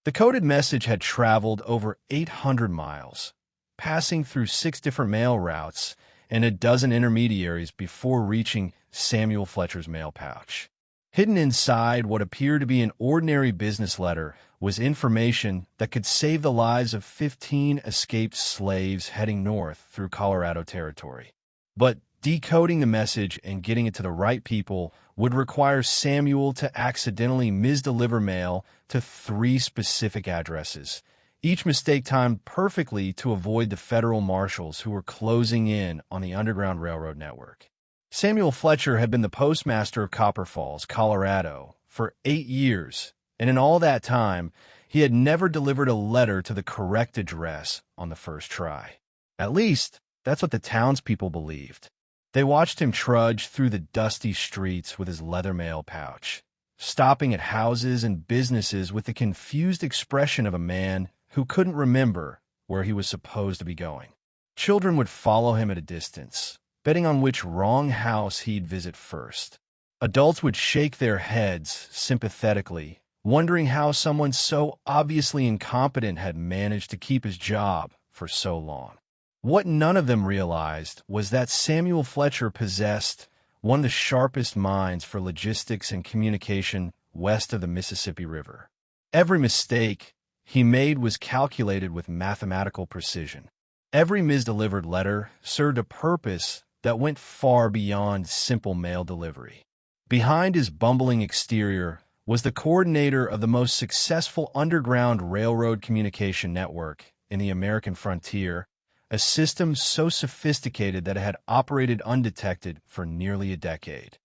The coded message had traveled over 800 miles, passing through 6 different mail routes and a dozen intermediaries before reaching Samuel Fletcher's mail pouch. Hidden inside what appeared to be an ordinary business letter was information that could save the lives of 15 escaped slaves heading north through Colorado territory. But decoding the message and getting it to the right people would require Samuel to accidentally misdeliver mail to 3 specific addresses. Each mistake timed perfectly to avoid the federal marshals who were closing in on the Underground Railroad network. Samuel Fletcher had been the postmaster of Copper Falls, Colorado, for 8 years, and in all that time, he had never delivered a letter to the correct address on the first try. At least, that's what the townspeople believed. They watched him trudge through the dusty streets with his leather mail pouch, stopping at houses and businesses with the confused expression of a man who couldn't remember where he was supposed to be going. Children would follow him at a distance, betting on which wrong house he'd visit first. Adults would shake their heads sympathetically, wondering how someone so obviously incompetent had managed to keep his job for so long. What none of them realized was that Samuel Fletcher possessed one of the sharpest minds for logistics and communication west of the Mississippi River. Every mistake he made was calculated with mathematical precision. Every misdelivered letter served a purpose that went far beyond simple mail delivery. Behind his bumbling exterior was the coordinator of the most successful underground railroad communication network in the American frontier, a system so sophisticated that it had operated undetected for nearly a decade.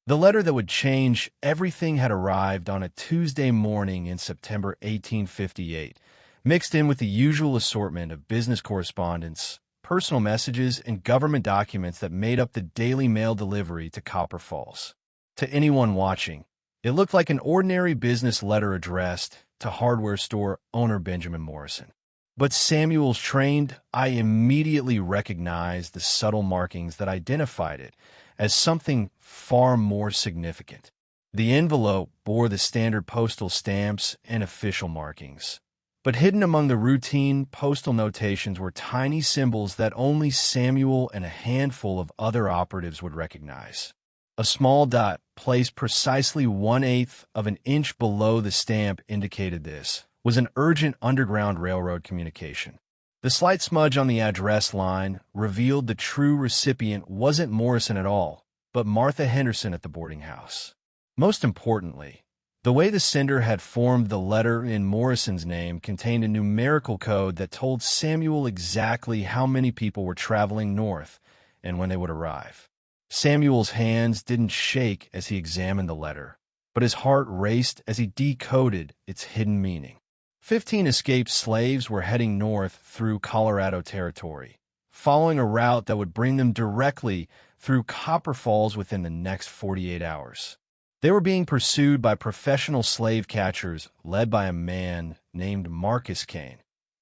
The letter that would change everything had arrived on a Tuesday morning in September 1858, mixed in with the usual assortment of business correspondence, personal messages, and government documents that made up the daily mail delivery to Copper Falls. To anyone watching, it looked like an ordinary business letter addressed to hardware store owner Benjamin Morrison. But Samuel's trained eye immediately recognized the subtle markings that identified it as something far more significant. The envelope bore the standard postal stamps and official markings, but hidden among the routine postal notations were tiny symbols that only Samuel and a handful of other operatives would recognize. A small dot placed precisely 1/8 of an inch below the stamp indicated this was an urgent Underground Railroad communication. The slight smudge on the address line revealed the true recipient wasn't Morrison at all, but Martha Henderson at the boarding house. Most importantly, the way the sender had formed the letter in Morrison's name contained a numerical code that told Samuel exactly how many people were traveling north and when they would arrive. Samuel's hands didn't shake as he examined the letter, but his heart raced as he decoded its hidden meaning. 15 escaped slaves were heading north through Colorado territory, following a route that would bring them directly through Copper Falls within the next 48 hours. They were being pursued by professional slave catchers led by a man named Marcus Kane,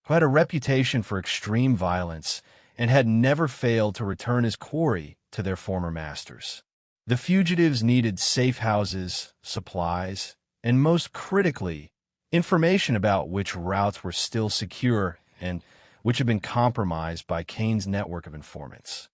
who had a reputation for extreme violence and had never failed to return his quarry to their former masters. The fugitives needed safe houses, supplies, and most critically, information about which routes were still secure and which had been compromised by Kane's network of informants.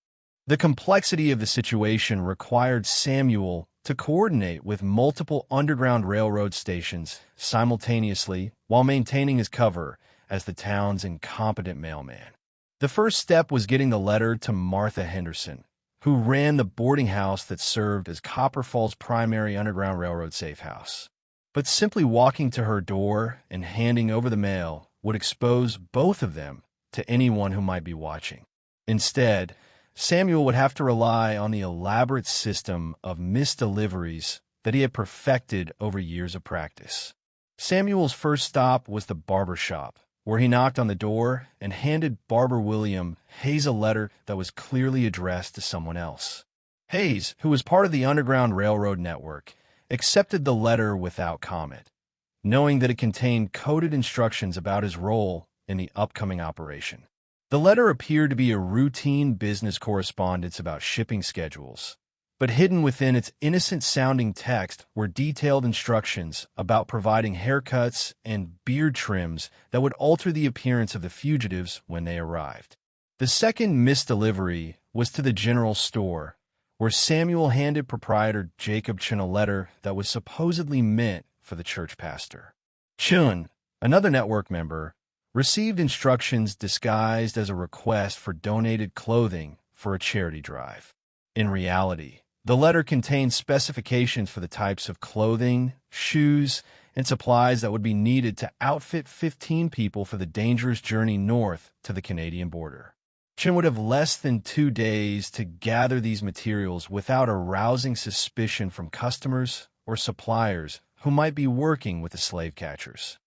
The complexity of the situation required Samuel to coordinate with multiple Underground Railroad stations simultaneously while maintaining his cover as the town's incompetent mailman. The first step was getting the letter to Martha Henderson, who ran the boarding house that served as Copper Falls' primary Underground Railroad safe house. But simply walking to her door and handing over the mail would expose both of them to anyone who might be watching. Instead, Samuel would have to rely on the elaborate system of misdeliveries that he had perfected over years of practice. Samuel's first stop was the barber shop, where he knocked on the door and handed Barber William Hayes a letter that was clearly addressed to someone else. Hayes, who was part of the Underground Railroad network, accepted the letter without comment, knowing that it contained coded instructions about his role in the upcoming operation. The letter appeared to be a routine business correspondence about shipping schedules, But hidden within its innocent-sounding text were detailed instructions about providing haircuts and beard trims that would alter the appearance of the fugitives when they arrived. The second misdelivery was to the general store, where Samuel handed proprietor Jacob Chun a letter that was supposedly meant for the church pastor. Chun, another network member, received instructions disguised as a request for donated clothing for a charity drive. In reality, the letter contained specifications for the types of clothing, shoes, and supplies that would be needed to outfit 15 people for the dangerous journey north to the Canadian border. Chun would have less than 2 days to gather these materials without arousing suspicion from customers or suppliers who might be working with the slave catchers.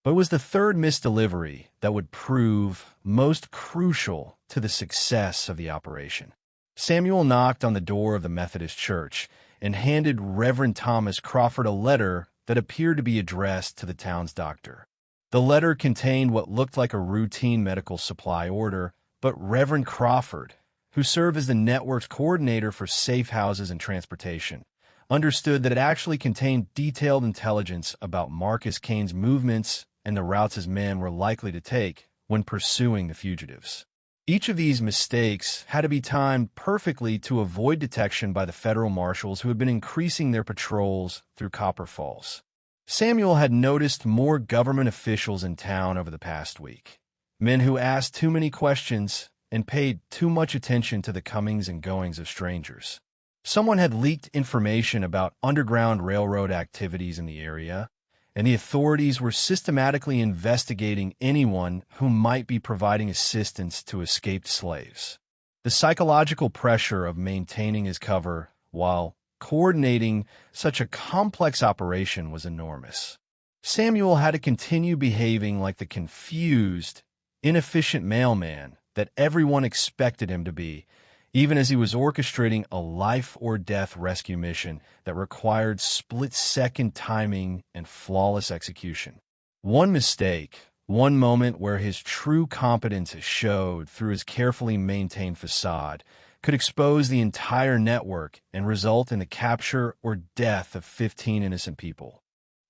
But it was the third misdelivery that would prove most crucial to the success of the operation. Samuel knocked on the door of the Methodist Church and handed Reverend Thomas Crawford a letter that appeared to be addressed to the town's doctor. The letter contained what looked like a routine medical supply order, but Reverend Crawford, who served as the network's coordinator for safe houses and transportation, understood that it actually contained detailed intelligence about Marcus Kane's movements and the routes his men were likely to take when pursuing the fugitives. Each of these mistakes had to be timed perfectly to avoid detection by the federal marshals who had been increasing their patrols through Copper Falls. Samuel had noticed more government officials in town over the past week, men who asked too many questions and paid too much attention to the comings and goings of strangers. Someone had leaked information about Underground Railroad activities in the area, and the authorities were systematically investigating anyone who might be providing assistance to escaped slaves. The psychological pressure of maintaining his cover while coordinating such a complex operation was enormous. Samuel had to continue behaving like the confused, inefficient mailman that everyone expected him to be, even as he was orchestrating a life-or-death rescue mission that required split-second timing and flawless execution. One mistake, one moment where his true competence showed through his carefully maintained facade, could expose the entire network and result in the capture or death of 15 innocent people.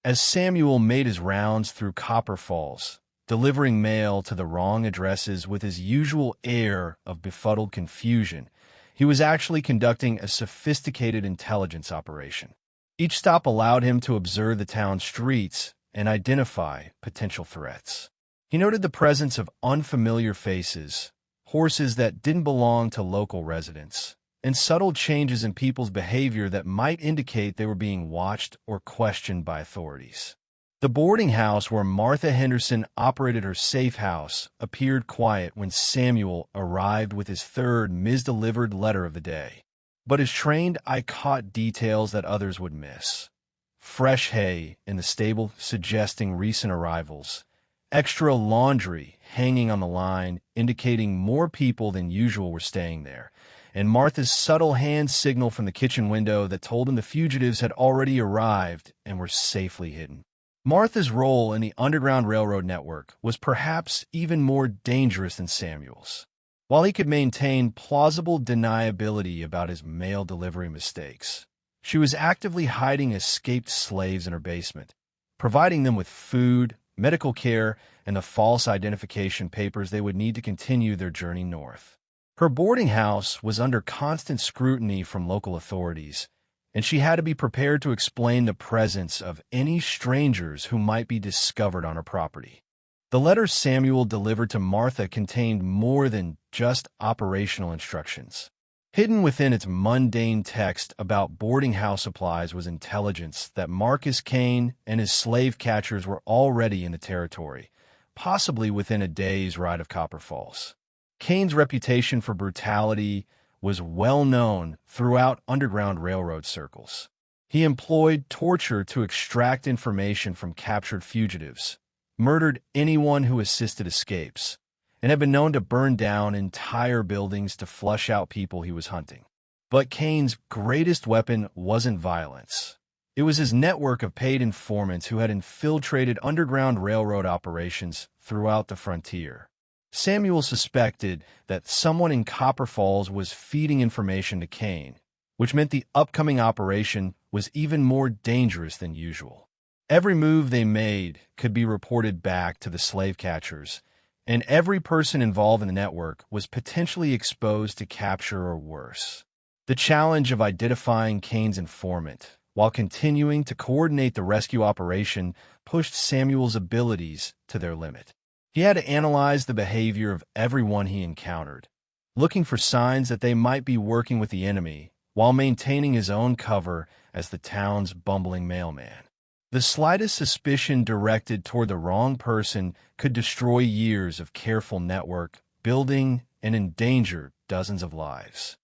As Samuel made his rounds through Copper Falls, delivering mail to the wrong addresses with his usual air of befuddled confusion, he was actually conducting a sophisticated intelligence operation. Each stop allowed him to observe the town's streets and identify potential threats. He noted the presence of unfamiliar faces, horses that didn't belong to local residents, and subtle changes in people's behavior that might indicate they were being watched or questioned by authorities. The boarding house where Martha Henderson operated her safe house appeared quiet when Samuel arrived with his third misdelivered letter of the day. But his trained eye caught details that others would miss. Fresh hay in the stable suggesting recent arrivals, extra laundry hanging on the line indicating more people than usual were staying there, and Martha's subtle hand signal from the kitchen window that told him the fugitives had already arrived and were safely hidden. Martha's role in the Underground Railroad network was perhaps even more dangerous than Samuel's. While he could maintain plausible deniability about his mail delivery mistakes, she was actively hiding escaped slaves in her basement, providing them with food, medical care, and the false identification papers they would need to continue their journey north. Her boarding house was under constant scrutiny from local authorities, and she had to be prepared to explain the presence of any strangers who might be discovered on her property. The letter Samuel delivered to Martha contained more than just operational instructions. Hidden within its mundane text about boarding house supplies was intelligence that Marcus Kane and his slave catchers were already in the territory, possibly within a day's ride of Copper Falls. Kane's reputation for brutality was well known throughout Underground Railroad circles. He employed torture to extract information from captured fugitives, murdered anyone who assisted escapes, and had been known to burn down entire buildings to flush out people he was hunting. But Kane's greatest weapon wasn't violence. It was his network of paid informants who had infiltrated Underground Railroad operations throughout the frontier. Samuel suspected that someone in Copper Falls was feeding information to Kane, which meant the upcoming operation was even more dangerous than usual. Every move they made could be reported back to the slave catchers, and every person involved in the network was potentially exposed to capture or worse. The challenge of identifying Kane's informant while continuing to coordinate the rescue operation pushed Samuel's abilities to their limit. He had to analyze the behavior of everyone he encountered, looking for signs that they might be working with the enemy while maintaining his own cover as the town's bumbling mailman. The slightest suspicion directed toward the wrong person could destroy years of careful network building and endanger dozens of lives.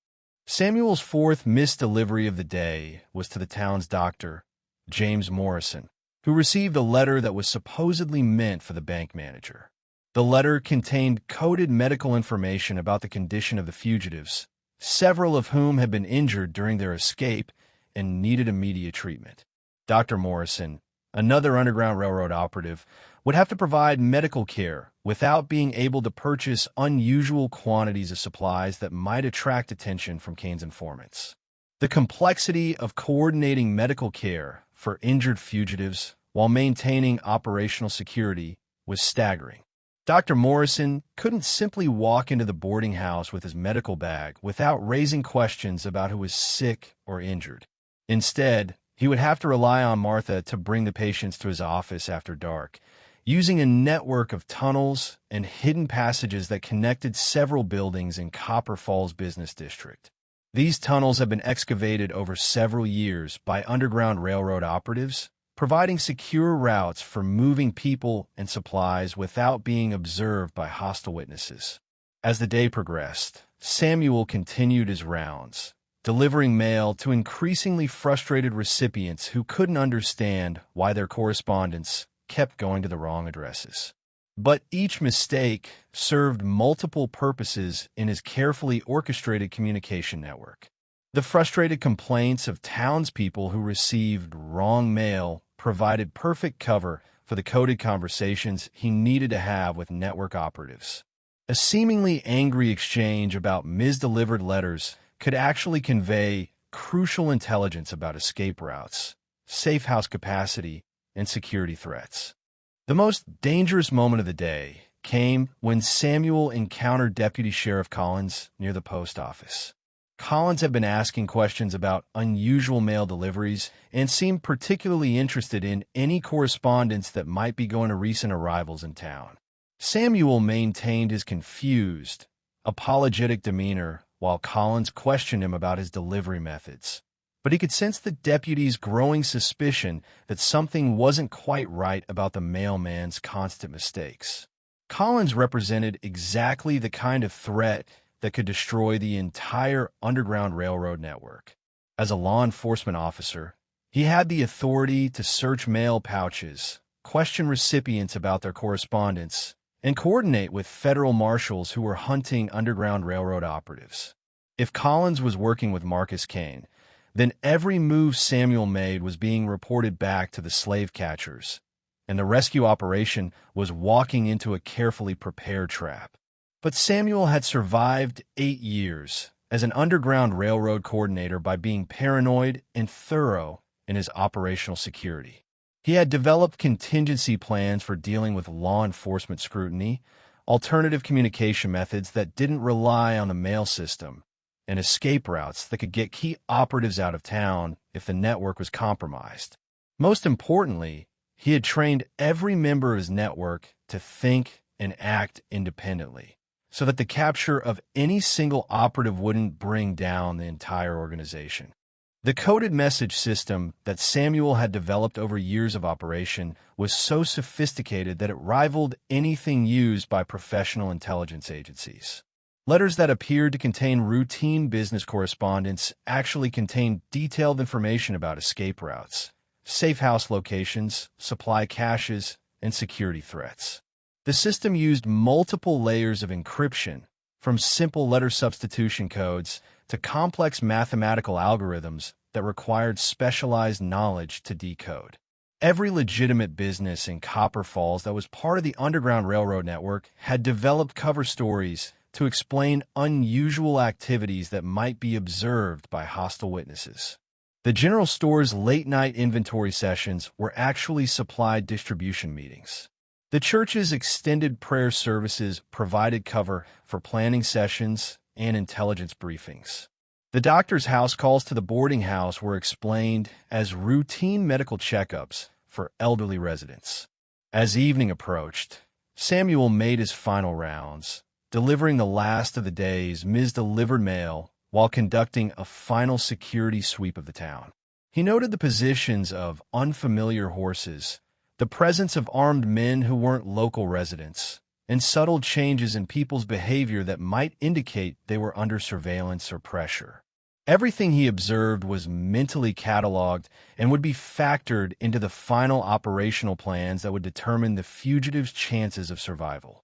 Samuel's fourth missed delivery of the day was to the town's doctor, James Morrison, who received a letter that was supposedly meant for the bank manager. The letter contained coded medical information about the condition of the fugitives, several of whom had been injured during their escape and needed immediate treatment. Dr. Morrison, another Underground Railroad operative, would have to provide medical care without being able to purchase unusual quantities of supplies that might attract attention from Kane's informants. The complexity of coordinating medical care for injured fugitives while maintaining operational security was staggering. Dr. Morrison couldn't simply walk into the boarding house with his medical bag without raising questions about who was sick or injured. Instead, he would have to rely on Martha to bring the patients to his office after dark, using a network of tunnels and hidden passages that connected several buildings in Copper Falls Business District. These tunnels have been excavated over several years by Underground Railroad operatives, providing secure routes for moving people and supplies without being observed by hostile witnesses. As the day progressed, Samuel continued his rounds, delivering mail to increasingly frustrated recipients who couldn't understand why their correspondence kept going to the wrong addresses. But each mistake served multiple purposes in his carefully orchestrated communication network. The frustrated complaints of townspeople who received wrong mail provided perfect cover for the coded conversations he needed to have with network operatives. A seemingly angry exchange about misdelivered letters could actually convey crucial intelligence about escape routes, safe house capacity, and security threats. The most dangerous moment of the day came when Samuel encountered Deputy Sheriff Collins near the post office. Collins had been asking questions about unusual mail deliveries and seemed particularly interested in any correspondence that might be going to recent arrivals in town. Samuel maintained his confused, apologetic demeanor while Collins questioned him about his delivery methods. But he could sense the deputy's growing suspicion that something wasn't quite right about the mailman's constant mistakes. Collins represented exactly the kind of threat that could destroy the entire Underground Railroad network. As a law enforcement officer, he had the authority to search mail pouches, question recipients about their correspondence, and coordinate with federal marshals who were hunting Underground Railroad operatives. If Collins was working with Marcus Kane, then every move Samuel made was being reported back to the slave catchers, and the rescue operation was walking into a carefully prepared trap. But Samuel had survived 8 years as an Underground Railroad coordinator by being paranoid and thorough in his operational security. He had developed contingency plans for dealing with law enforcement scrutiny, alternative communication methods that didn't rely on the mail system, and escape routes that could get key operatives out of town if the network was compromised. Most importantly, he had trained every member of his network to think and act independently, so that the capture of any single operative wouldn't bring down the entire organization. The coded message system that Samuel had developed over years of operation was so sophisticated that it rivaled anything used by professional intelligence agencies. Letters that appeared to contain routine business correspondence actually contained detailed information about escape routes, safe house locations, supply caches, and security threats. The system used multiple layers of encryption, from simple letter substitution codes to complex mathematical algorithms that required specialized knowledge to decode. Every legitimate business in Copper Falls that was part of the Underground Railroad network had developed cover stories to explain unusual activities that might be observed by hostile witnesses. The general store's late-night inventory sessions were actually supply distribution meetings. The church's extended prayer services provided cover for planning sessions and intelligence briefings. The doctor's house calls to the boarding house were explained as routine medical checkups for elderly residents. As evening approached, Samuel made his final rounds, delivering the last of the day's mis-delivered mail while conducting a final security sweep of the town. He noted the positions of unfamiliar horses, the presence of armed men who weren't local residents, and subtle changes in people's behavior that might indicate they were under surveillance or pressure. Everything he observed was mentally cataloged and would be factored into the final operational plans that would determine the fugitive's chances of survival.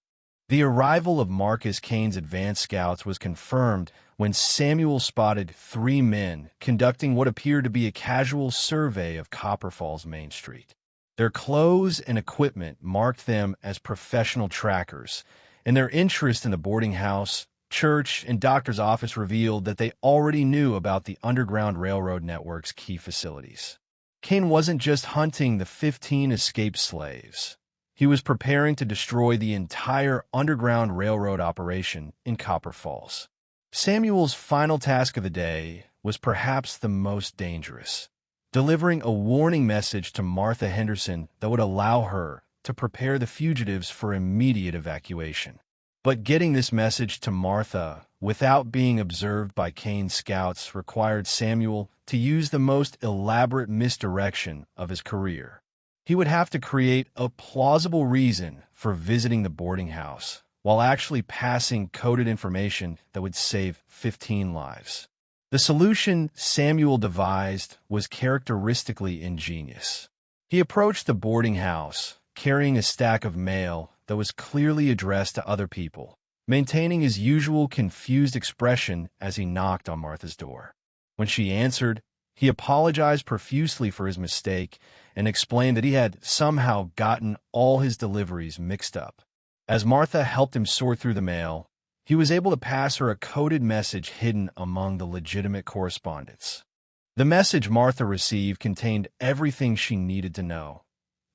The arrival of Marcus Kane's advance scouts was confirmed when Samuel spotted 3 men conducting what appeared to be a casual survey of Copper Falls Main Street. Their clothes and equipment marked them as professional trackers, and their interest in the boarding house, church, and doctor's office revealed that they already knew about the Underground Railroad network's key facilities. Kane wasn't just hunting the 15 escaped slaves. He was preparing to destroy the entire Underground Railroad operation in Copper Falls. Samuel's final task of the day was perhaps the most dangerous, delivering a warning message to Martha Henderson that would allow her to prepare the fugitives for immediate evacuation. But getting this message to Martha without being observed by Kane's scouts required Samuel to use the most elaborate misdirection of his career. He would have to create a plausible reason for visiting the boarding house while actually passing coded information that would save 15 lives. The solution Samuel devised was characteristically ingenious. He approached the boarding house carrying a stack of mail that was clearly addressed to other people, maintaining his usual confused expression as he knocked on Martha's door. When she answered, he apologized profusely for his mistake and explained that he had somehow gotten all his deliveries mixed up. As Martha helped him sort through the mail, he was able to pass her a coded message hidden among the legitimate correspondence. The message Martha received contained everything she needed to know.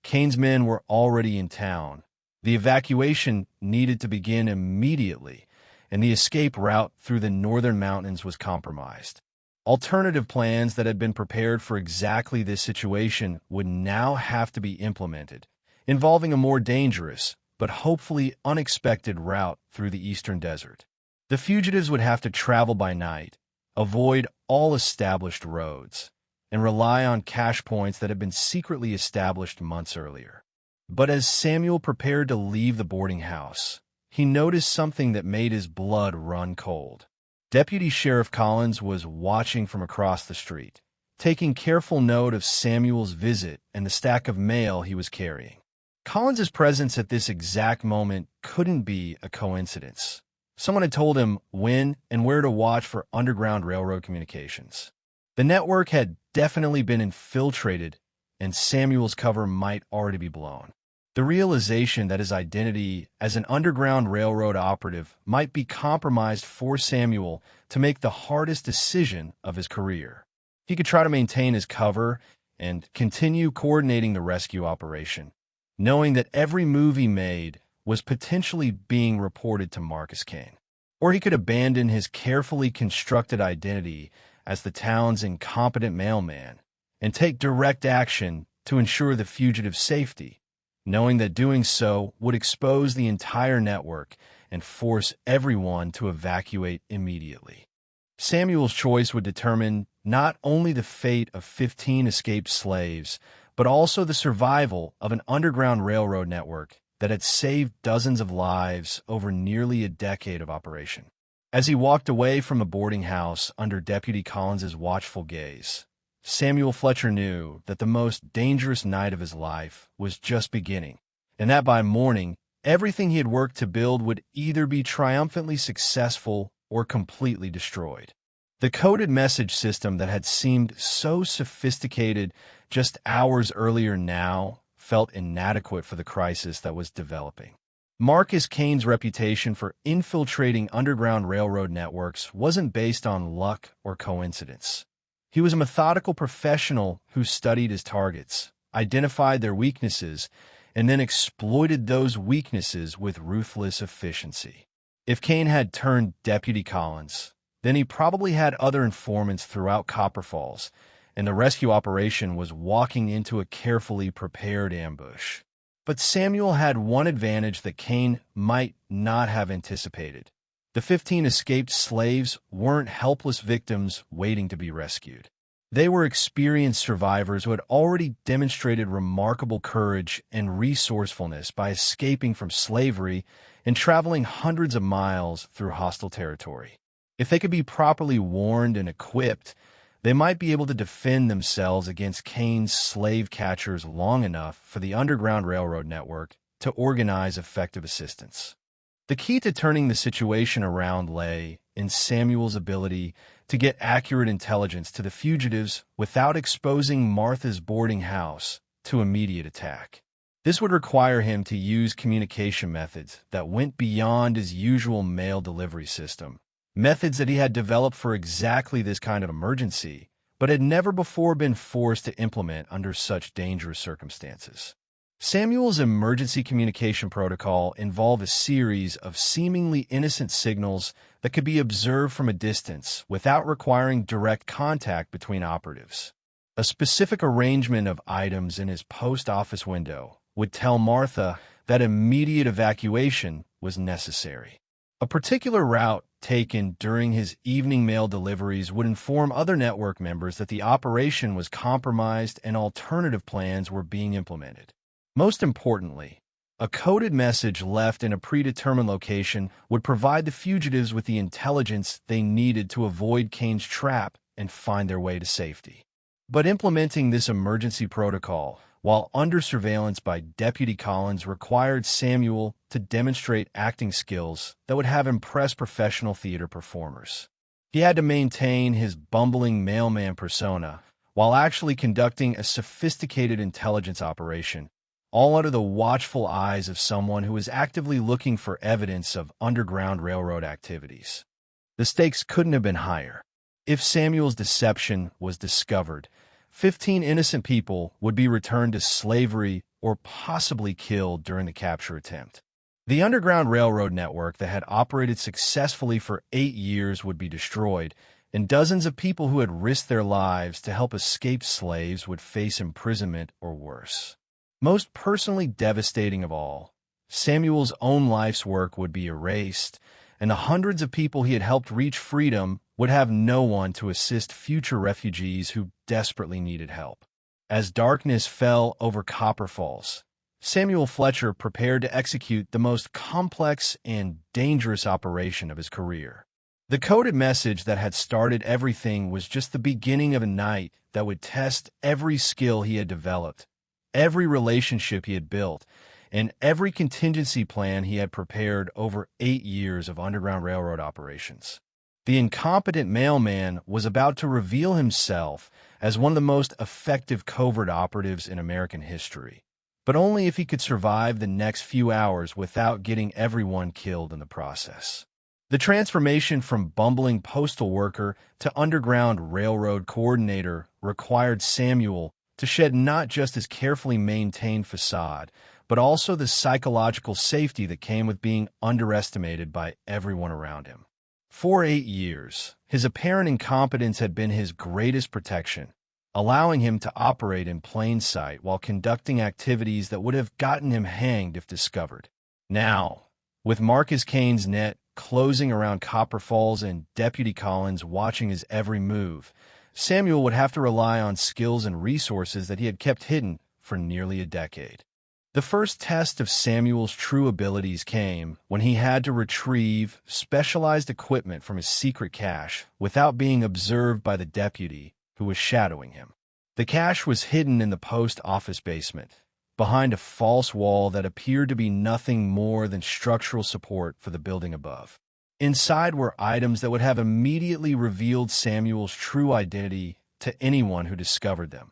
Kane's men were already in town. The evacuation needed to begin immediately, and the escape route through the northern mountains was compromised. Alternative plans that had been prepared for exactly this situation would now have to be implemented, involving a more dangerous, but hopefully unexpected route through the eastern desert. The fugitives would have to travel by night, avoid all established roads, and rely on cache points that had been secretly established months earlier. But as Samuel prepared to leave the boarding house, he noticed something that made his blood run cold. Deputy Sheriff Collins was watching from across the street, taking careful note of Samuel's visit and the stack of mail he was carrying. Collins's presence at this exact moment couldn't be a coincidence. Someone had told him when and where to watch for Underground Railroad communications. The network had definitely been infiltrated, and Samuel's cover might already be blown. The realization that his identity as an Underground Railroad operative might be compromised forced Samuel to make the hardest decision of his career. He could try to maintain his cover and continue coordinating the rescue operation, knowing that every move he made was potentially being reported to Marcus Kane. Or he could abandon his carefully constructed identity as the town's incompetent mailman and take direct action to ensure the fugitive's safety, knowing that doing so would expose the entire network and force everyone to evacuate immediately. Samuel's choice would determine not only the fate of 15 escaped slaves, but also the survival of an Underground Railroad network that had saved dozens of lives over nearly a decade of operation. As he walked away from the boarding house under Deputy Collins's watchful gaze, Samuel Fletcher knew that the most dangerous night of his life was just beginning, and that by morning, everything he had worked to build would either be triumphantly successful or completely destroyed. The coded message system that had seemed so sophisticated just hours earlier now felt inadequate for the crisis that was developing. Marcus Kane's reputation for infiltrating underground railroad networks wasn't based on luck or coincidence. He was a methodical professional who studied his targets, identified their weaknesses, and then exploited those weaknesses with ruthless efficiency. If Kane had turned Deputy Collins, then he probably had other informants throughout Copper Falls, and the rescue operation was walking into a carefully prepared ambush. But Samuel had one advantage that Kane might not have anticipated. The 15 escaped slaves weren't helpless victims waiting to be rescued. They were experienced survivors who had already demonstrated remarkable courage and resourcefulness by escaping from slavery and traveling hundreds of miles through hostile territory. If they could be properly warned and equipped, they might be able to defend themselves against Kane's slave catchers long enough for the Underground Railroad network to organize effective assistance. The key to turning the situation around lay in Samuel's ability to get accurate intelligence to the fugitives without exposing Martha's boarding house to immediate attack. This would require him to use communication methods that went beyond his usual mail delivery system, methods that he had developed for exactly this kind of emergency, but had never before been forced to implement under such dangerous circumstances. Samuel's emergency communication protocol involved a series of seemingly innocent signals that could be observed from a distance without requiring direct contact between operatives. A specific arrangement of items in his post office window would tell Martha that immediate evacuation was necessary. A particular route taken during his evening mail deliveries would inform other network members that the operation was compromised and alternative plans were being implemented. Most importantly, a coded message left in a predetermined location would provide the fugitives with the intelligence they needed to avoid Kane's trap and find their way to safety. But implementing this emergency protocol while under surveillance by Deputy Collins required Samuel to demonstrate acting skills that would have impressed professional theater performers. He had to maintain his bumbling mailman persona while actually conducting a sophisticated intelligence operation, all under the watchful eyes of someone who was actively looking for evidence of Underground Railroad activities. The stakes couldn't have been higher. If Samuel's deception was discovered, 15 innocent people would be returned to slavery or possibly killed during the capture attempt. The Underground Railroad network that had operated successfully for 8 years would be destroyed, and dozens of people who had risked their lives to help escape slaves would face imprisonment or worse. Most personally devastating of all, Samuel's own life's work would be erased, and the hundreds of people he had helped reach freedom would have no one to assist future refugees who desperately needed help. As darkness fell over Copper Falls, Samuel Fletcher prepared to execute the most complex and dangerous operation of his career. The coded message that had started everything was just the beginning of a night that would test every skill he had developed, every relationship he had built, and every contingency plan he had prepared over 8 years of Underground Railroad operations. The incompetent mailman was about to reveal himself as one of the most effective covert operatives in American history, but only if he could survive the next few hours without getting everyone killed in the process. The transformation from bumbling postal worker to Underground Railroad coordinator required Samuel to shed not just his carefully maintained facade, but also the psychological safety that came with being underestimated by everyone around him. For 8 years, his apparent incompetence had been his greatest protection, allowing him to operate in plain sight while conducting activities that would have gotten him hanged if discovered. Now, with Marcus Kane's net closing around Copper Falls and Deputy Collins watching his every move, Samuel would have to rely on skills and resources that he had kept hidden for nearly a decade. The first test of Samuel's true abilities came when he had to retrieve specialized equipment from his secret cache without being observed by the deputy who was shadowing him. The cache was hidden in the post office basement, behind a false wall that appeared to be nothing more than structural support for the building above. Inside were items that would have immediately revealed Samuel's true identity to anyone who discovered them.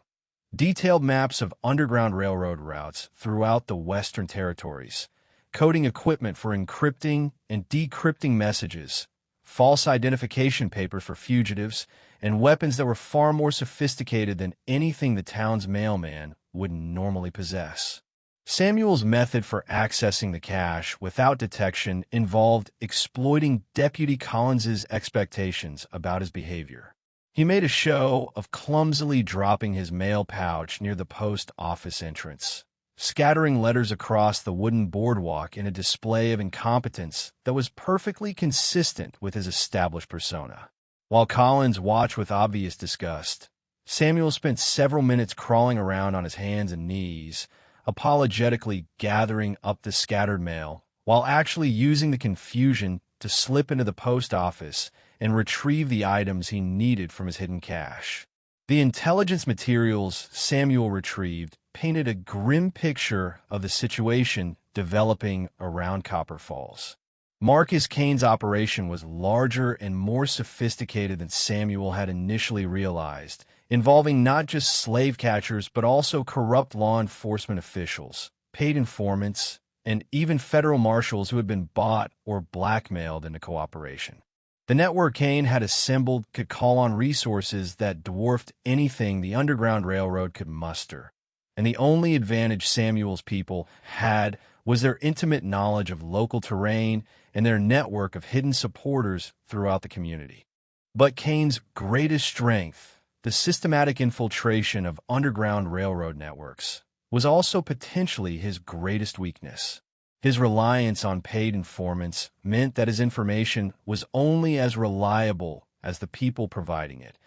Detailed maps of Underground Railroad routes throughout the Western Territories, coding equipment for encrypting and decrypting messages, false identification papers for fugitives, and weapons that were far more sophisticated than anything the town's mailman would normally possess. Samuel's method for accessing the cache without detection involved exploiting Deputy Collins's expectations about his behavior. He made a show of clumsily dropping his mail pouch near the post office entrance, scattering letters across the wooden boardwalk in a display of incompetence that was perfectly consistent with his established persona. While Collins watched with obvious disgust, Samuel spent several minutes crawling around on his hands and knees, apologetically gathering up the scattered mail, while actually using the confusion to slip into the post office and retrieve the items he needed from his hidden cache. The intelligence materials Samuel retrieved painted a grim picture of the situation developing around Copper Falls. Marcus Kane's operation was larger and more sophisticated than Samuel had initially realized, involving not just slave catchers but also corrupt law enforcement officials, paid informants, and even federal marshals who had been bought or blackmailed into cooperation. The network Kane had assembled could call on resources that dwarfed anything the Underground Railroad could muster, and the only advantage Samuel's people had was their intimate knowledge of local terrain and their network of hidden supporters throughout the community. But Kane's greatest strength, the systematic infiltration of Underground Railroad networks, was also potentially his greatest weakness. His reliance on paid informants meant that his information was only as reliable as the people providing it,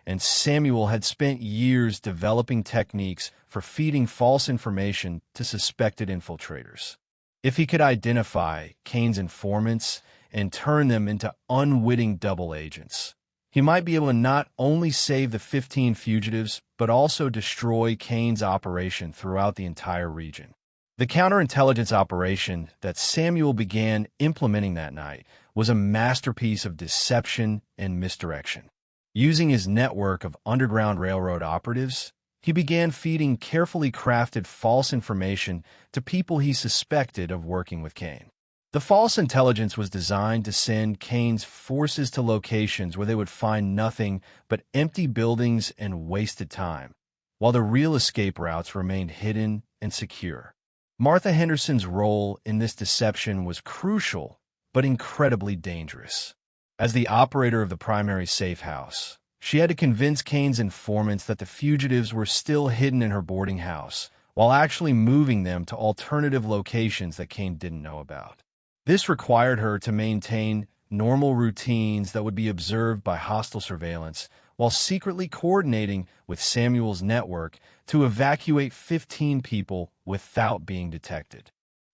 and Samuel had spent years developing techniques for feeding false information to suspected infiltrators. If he could identify Kane's informants and turn them into unwitting double agents, he might be able to not only save the 15 fugitives, but also destroy Kane's operation throughout the entire region. The counterintelligence operation that Samuel began implementing that night was a masterpiece of deception and misdirection. Using his network of Underground Railroad operatives, he began feeding carefully crafted false information to people he suspected of working with Kane. The false intelligence was designed to send Kane's forces to locations where they would find nothing but empty buildings and wasted time, while the real escape routes remained hidden and secure. Martha Henderson's role in this deception was crucial, but incredibly dangerous. As the operator of the primary safe house, she had to convince Kane's informants that the fugitives were still hidden in her boarding house, while actually moving them to alternative locations that Kane didn't know about. This required her to maintain normal routines that would be observed by hostile surveillance, while secretly coordinating with Samuel's network to evacuate 15 people without being detected.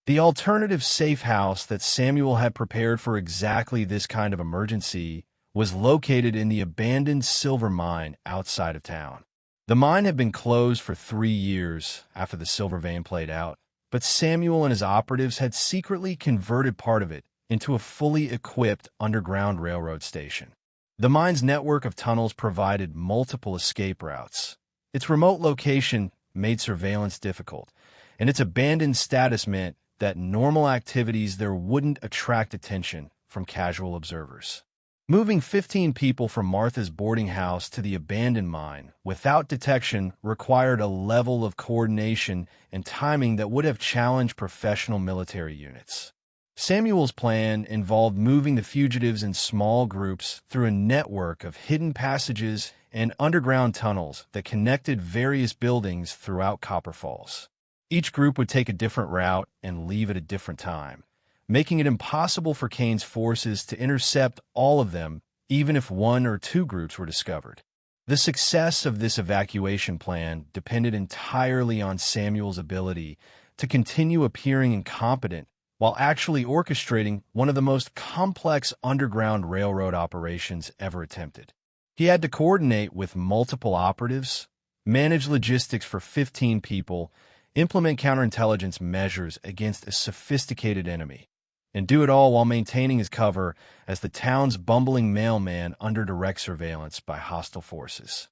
The alternative safe house that Samuel had prepared for exactly this kind of emergency was located in the abandoned silver mine outside of town. The mine had been closed for 3 years after the silver vein played out, but Samuel and his operatives had secretly converted part of it into a fully equipped Underground Railroad station. The mine's network of tunnels provided multiple escape routes. Its remote location made surveillance difficult, and its abandoned status meant that normal activities there wouldn't attract attention from casual observers. Moving 15 people from Martha's boarding house to the abandoned mine without detection required a level of coordination and timing that would have challenged professional military units. Samuel's plan involved moving the fugitives in small groups through a network of hidden passages and underground tunnels that connected various buildings throughout Copper Falls. Each group would take a different route and leave at a different time, making it impossible for Kane's forces to intercept all of them, even if 1 or 2 groups were discovered. The success of this evacuation plan depended entirely on Samuel's ability to continue appearing incompetent while actually orchestrating one of the most complex Underground Railroad operations ever attempted. He had to coordinate with multiple operatives, manage logistics for 15 people, implement counterintelligence measures against a sophisticated enemy, and do it all while maintaining his cover as the town's bumbling mailman under direct surveillance by hostile forces.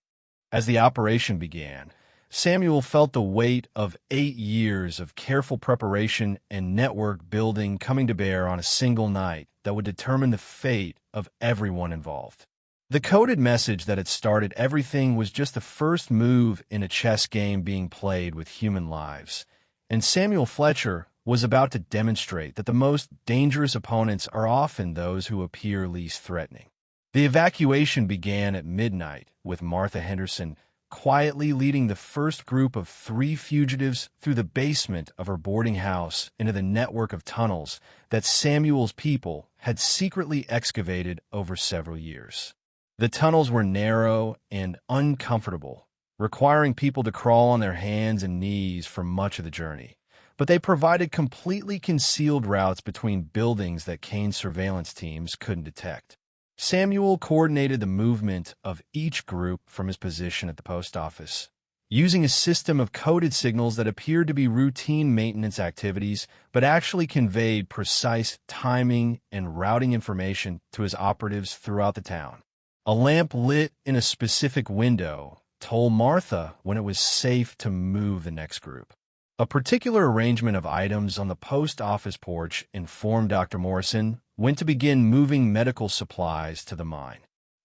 As the operation began, Samuel felt the weight of 8 years of careful preparation and network building coming to bear on a single night that would determine the fate of everyone involved. The coded message that had started everything was just the first move in a chess game being played with human lives, and Samuel Fletcher was about to demonstrate that the most dangerous opponents are often those who appear least threatening. The evacuation began at midnight, with Martha Henderson quietly leading the first group of 3 fugitives through the basement of her boarding house into the network of tunnels that Samuel's people had secretly excavated over several years. The tunnels were narrow and uncomfortable, requiring people to crawl on their hands and knees for much of the journey, but they provided completely concealed routes between buildings that Kane's surveillance teams couldn't detect. Samuel coordinated the movement of each group from his position at the post office, using a system of coded signals that appeared to be routine maintenance activities but actually conveyed precise timing and routing information to his operatives throughout the town. A lamp lit in a specific window told Martha when it was safe to move the next group. A particular arrangement of items on the post office porch informed Dr. Morrison when to begin moving medical supplies to the mine.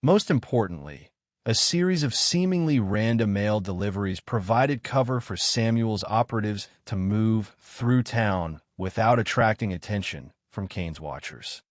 Most importantly, a series of seemingly random mail deliveries provided cover for Samuel's operatives to move through town without attracting attention from Kane's watchers.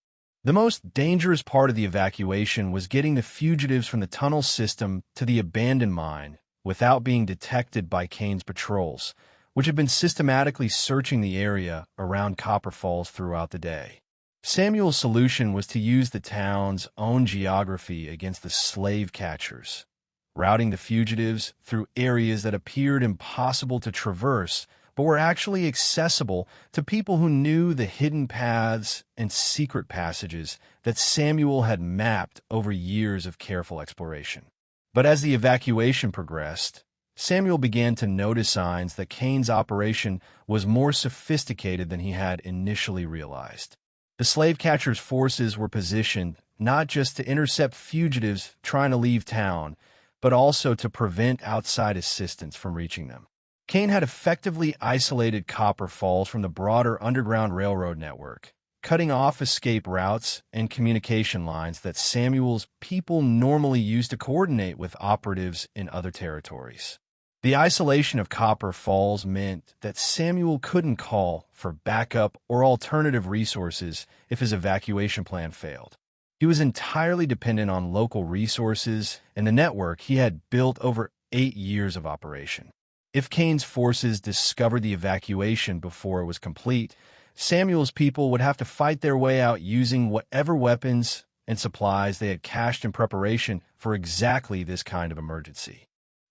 The most dangerous part of the evacuation was getting the fugitives from the tunnel system to the abandoned mine without being detected by Kane's patrols, which had been systematically searching the area around Copper Falls throughout the day. Samuel's solution was to use the town's own geography against the slave catchers, routing the fugitives through areas that appeared impossible to traverse but were actually accessible to people who knew the hidden paths and secret passages that Samuel had mapped over years of careful exploration. But as the evacuation progressed, Samuel began to notice signs that Kane's operation was more sophisticated than he had initially realized. The slave catchers' forces were positioned not just to intercept fugitives trying to leave town, but also to prevent outside assistance from reaching them. Kane had effectively isolated Copper Falls from the broader Underground Railroad network, cutting off escape routes and communication lines that Samuel's people normally used to coordinate with operatives in other territories. The isolation of Copper Falls meant that Samuel couldn't call for backup or alternative resources if his evacuation plan failed. He was entirely dependent on local resources and the network he had built over 8 years of operation. If Kane's forces discovered the evacuation before it was complete, Samuel's people would have to fight their way out using whatever weapons and supplies they had cached in preparation for exactly this kind of emergency.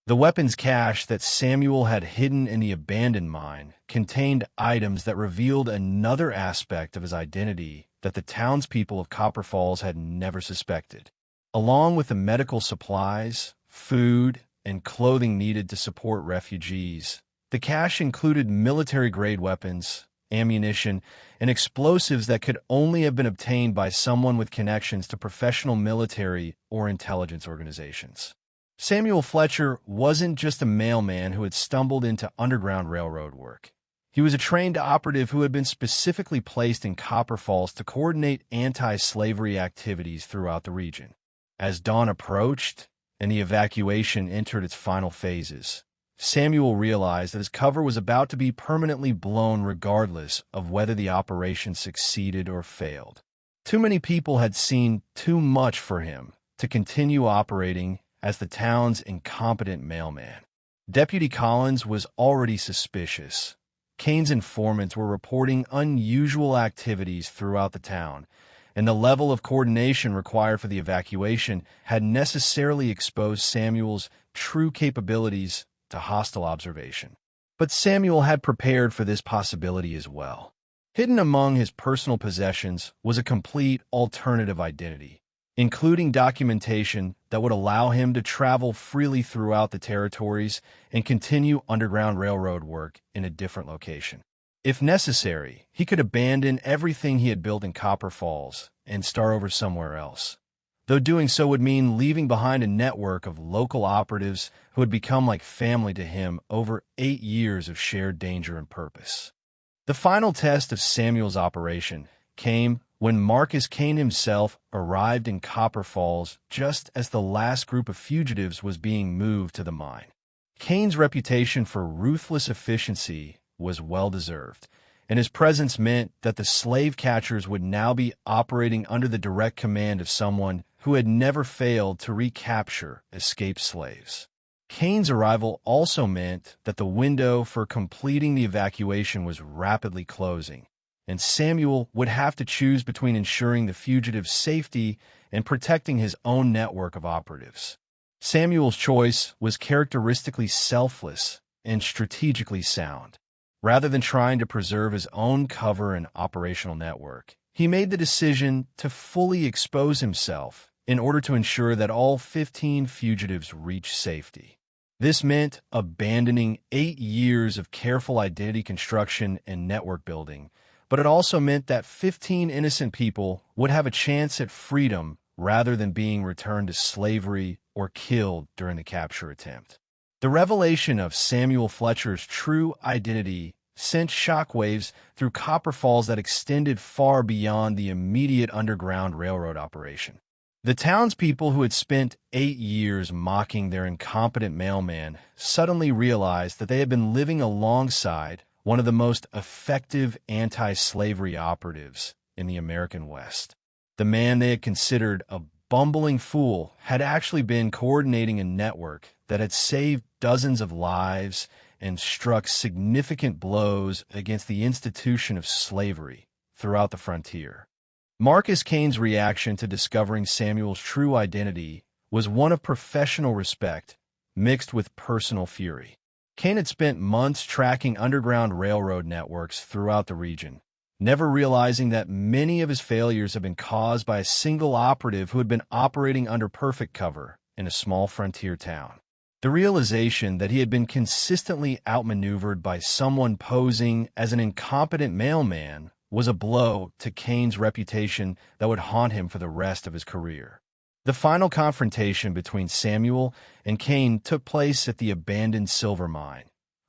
The weapons cache that Samuel had hidden in the abandoned mine contained items that revealed another aspect of his identity that the townspeople of Copper Falls had never suspected. Along with the medical supplies, food, and clothing needed to support refugees, the cache included military-grade weapons, ammunition, and explosives that could only have been obtained by someone with connections to professional military or intelligence organizations. Samuel Fletcher wasn't just a mailman who had stumbled into Underground Railroad work. He was a trained operative who had been specifically placed in Copper Falls to coordinate anti-slavery activities throughout the region. As dawn approached and the evacuation entered its final phases, Samuel realized that his cover was about to be permanently blown regardless of whether the operation succeeded or failed. Too many people had seen too much for him to continue operating as the town's incompetent mailman. Deputy Collins was already suspicious. Kane's informants were reporting unusual activities throughout the town, and the level of coordination required for the evacuation had necessarily exposed Samuel's true capabilities to hostile observation. But Samuel had prepared for this possibility as well. Hidden among his personal possessions was a complete alternative identity, including documentation that would allow him to travel freely throughout the territories and continue Underground Railroad work in a different location. If necessary, he could abandon everything he had built in Copper Falls and start over somewhere else, though doing so would mean leaving behind a network of local operatives who had become like family to him over 8 years of shared danger and purpose. The final test of Samuel's operation came when Marcus Kane himself arrived in Copper Falls just as the last group of fugitives was being moved to the mine. Kane's reputation for ruthless efficiency was well-deserved, and his presence meant that the slave catchers would now be operating under the direct command of someone who had never failed to recapture escaped slaves. Kane's arrival also meant that the window for completing the evacuation was rapidly closing, and Samuel would have to choose between ensuring the fugitives' safety and protecting his own network of operatives. Samuel's choice was characteristically selfless and strategically sound. Rather than trying to preserve his own cover and operational network, he made the decision to fully expose himself in order to ensure that all 15 fugitives reached safety. This meant abandoning 8 years of careful identity construction and network building, but it also meant that 15 innocent people would have a chance at freedom rather than being returned to slavery or killed during the capture attempt. The revelation of Samuel Fletcher's true identity sent shockwaves through Copper Falls that extended far beyond the immediate Underground Railroad operation. The townspeople who had spent 8 years mocking their incompetent mailman suddenly realized that they had been living alongside one of the most effective anti-slavery operatives in the American West. The man they had considered a bumbling fool had actually been coordinating a network that had saved dozens of lives and struck significant blows against the institution of slavery throughout the frontier. Marcus Kane's reaction to discovering Samuel's true identity was one of professional respect mixed with personal fury. Kane had spent months tracking Underground Railroad networks throughout the region, never realizing that many of his failures had been caused by a single operative who had been operating under perfect cover in a small frontier town. The realization that he had been consistently outmaneuvered by someone posing as an incompetent mailman was a blow to Kane's reputation that would haunt him for the rest of his career. The final confrontation between Samuel and Kane took place at the abandoned silver mine,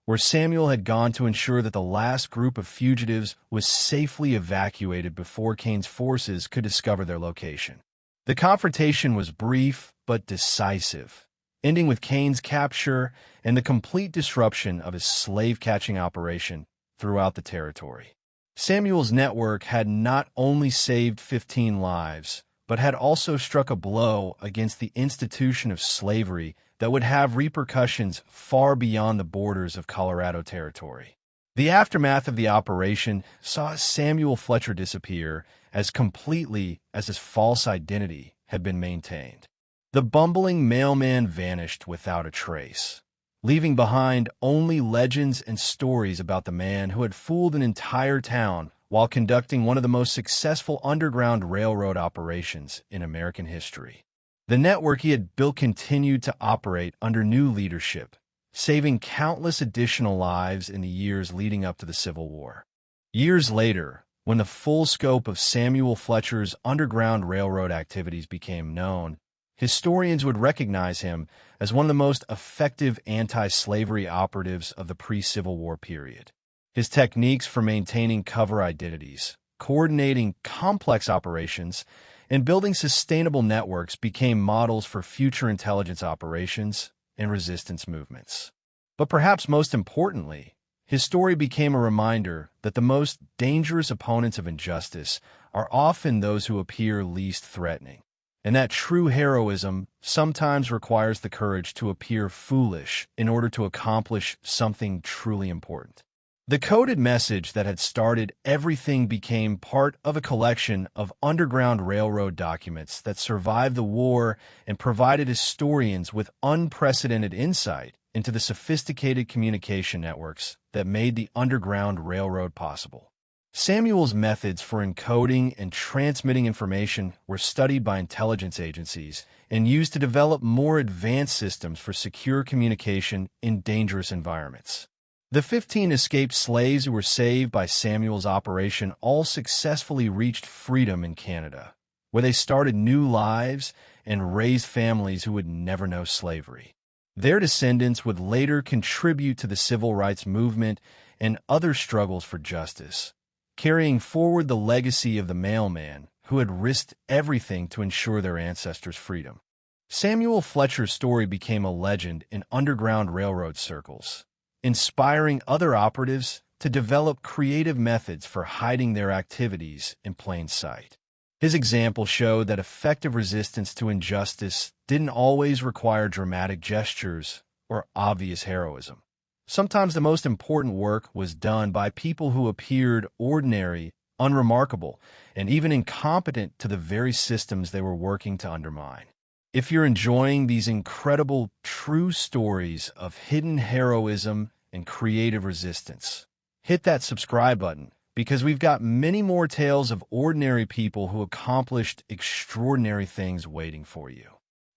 where Samuel had gone to ensure that the last group of fugitives was safely evacuated before Kane's forces could discover their location. The confrontation was brief but decisive, ending with Kane's capture and the complete disruption of his slave-catching operation throughout the territory. Samuel's network had not only saved 15 lives, but had also struck a blow against the institution of slavery that would have repercussions far beyond the borders of Colorado Territory. The aftermath of the operation saw Samuel Fletcher disappear as completely as his false identity had been maintained. The bumbling mailman vanished without a trace, leaving behind only legends and stories about the man who had fooled an entire town while conducting one of the most successful Underground Railroad operations in American history. The network he had built continued to operate under new leadership, saving countless additional lives in the years leading up to the Civil War. Years later, when the full scope of Samuel Fletcher's Underground Railroad activities became known, historians would recognize him as one of the most effective anti-slavery operatives of the pre-Civil War period. His techniques for maintaining cover identities, coordinating complex operations, and building sustainable networks became models for future intelligence operations and resistance movements. But perhaps most importantly, his story became a reminder that the most dangerous opponents of injustice are often those who appear least threatening, and that true heroism sometimes requires the courage to appear foolish in order to accomplish something truly important. The coded message that had started everything became part of a collection of Underground Railroad documents that survived the war and provided historians with unprecedented insight into the sophisticated communication networks that made the Underground Railroad possible. Samuel's methods for encoding and transmitting information were studied by intelligence agencies and used to develop more advanced systems for secure communication in dangerous environments. The 15 escaped slaves who were saved by Samuel's operation all successfully reached freedom in Canada, where they started new lives and raised families who would never know slavery. Their descendants would later contribute to the civil rights movement and other struggles for justice, carrying forward the legacy of the mailman who had risked everything to ensure their ancestors' freedom. Samuel Fletcher's story became a legend in Underground Railroad circles, inspiring other operatives to develop creative methods for hiding their activities in plain sight. His example showed that effective resistance to injustice didn't always require dramatic gestures or obvious heroism. Sometimes the most important work was done by people who appeared ordinary, unremarkable, and even incompetent to the very systems they were working to undermine. If you're enjoying these incredible, true stories of hidden heroism and creative resistance, hit that subscribe button, because we've got many more tales of ordinary people who accomplished extraordinary things waiting for you.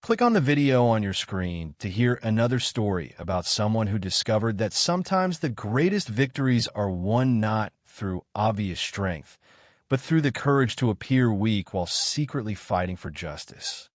Click on the video on your screen to hear another story about someone who discovered that sometimes the greatest victories are won not through obvious strength, but through the courage to appear weak while secretly fighting for justice.